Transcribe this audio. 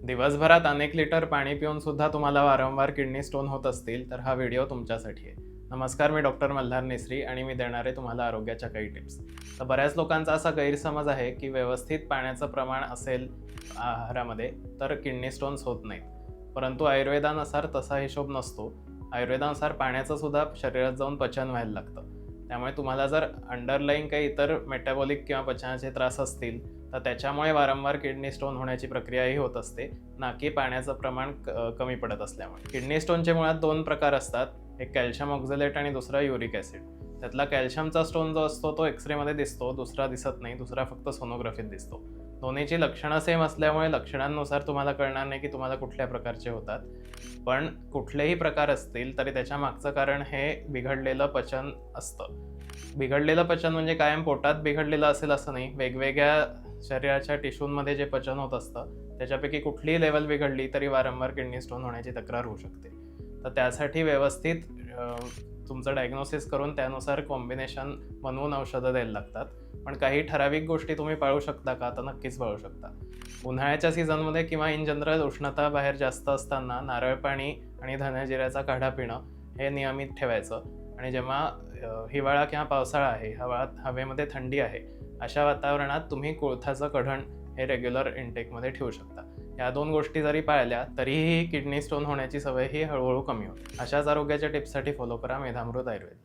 दिवसभरात अनेक लिटर पाणी पिऊन सुद्धा तुम्हाला वारंवार किडनी स्टोन होत असतील तर हा व्हिडिओ तुमच्यासाठी आहे. नमस्कार, मी डॉक्टर मल्हार नेसरी आणि मी देणार आहे तुम्हाला आरोग्याच्या काही टिप्स. तर बऱ्याच लोकांचा असा गैरसमज आहे की व्यवस्थित पाण्याचं प्रमाण असेल आहारामध्ये तर किडनी स्टोन्स होत नाहीत. परंतु आयुर्वेदानुसार तसा हिशोब नसतो. आयुर्वेदानुसार पाण्याचं सुद्धा शरीरात जाऊन पचन व्हायला लागतं. त्यामुळे तुम्हाला जर अंडरलाईंग काही इतर मेटाबॉलिक किंवा पचनाचे त्रास असतील तर त्याच्यामुळे वारंवार किडनी स्टोन होण्याची प्रक्रियाही होत असते, ना की पाण्याचं प्रमाण कमी पडत असल्यामुळे. किडनी स्टोनचे मुळात दोन प्रकार असतात, एक कॅल्शियम ऑक्झलेट आणि दुसरा युरिक ॲसिड. त्यातला कॅल्शियमचा स्टोन जो असतो तो एक्सरेमध्ये दिसतो, दुसरा दिसत नाही, दुसरा फक्त सोनोग्राफीत दिसतो. दोन्हीची लक्षणं सेम असल्यामुळे लक्षणांनुसार तुम्हाला कळणार नाही की तुम्हाला कुठल्या प्रकारचे होतात. पण कुठलेही प्रकार असतील तरी त्याच्या मागचं कारण हे बिघडलेलं पचन असतं. बिघडलेलं पचन म्हणजे कायम पोटात बिघडलेलं असेल असं नाही. वेगवेगळ्या शरीराच्या टिश्यूंमध्ये जे पचन होत असतं त्याच्यापैकी कुठलीही लेवल बिघडली तरी वारंवार किडनी स्टोन होण्याची तक्रार होऊ शकते. तर त्यासाठी व्यवस्थित तुमचं डायग्नोसिस करून त्यानुसार कॉम्बिनेशन बनवून औषधं द्यायला लागतात. पण काही ठराविक गोष्टी तुम्ही पाळू शकता का? तर नक्कीच पाळू शकता. उन्हाळ्याच्या सीझनमध्ये किंवा इन जनरल उष्णता बाहेर जास्त असताना नारळ पाणी आणि धन्याजिऱ्याचा काढा पिणं हे नियमित ठेवायचं. आणि जेव्हा हिवाळा किंवा पावसाळा आहे, हवेमध्ये थंडी आहे, अशा वातावरणात तुम्ही कोळथाचं कढण हे रेग्युलर इनटेकमध्ये ठेवू शकता. या दोन गोष्टी जरी पाळल्या तरीही किडनी स्टोन होण्याची सवय ही हळूहळू कमी होते. अशाच आरोग्याच्या टिप्ससाठी फॉलो करा मेधामृत आयुर्वेद.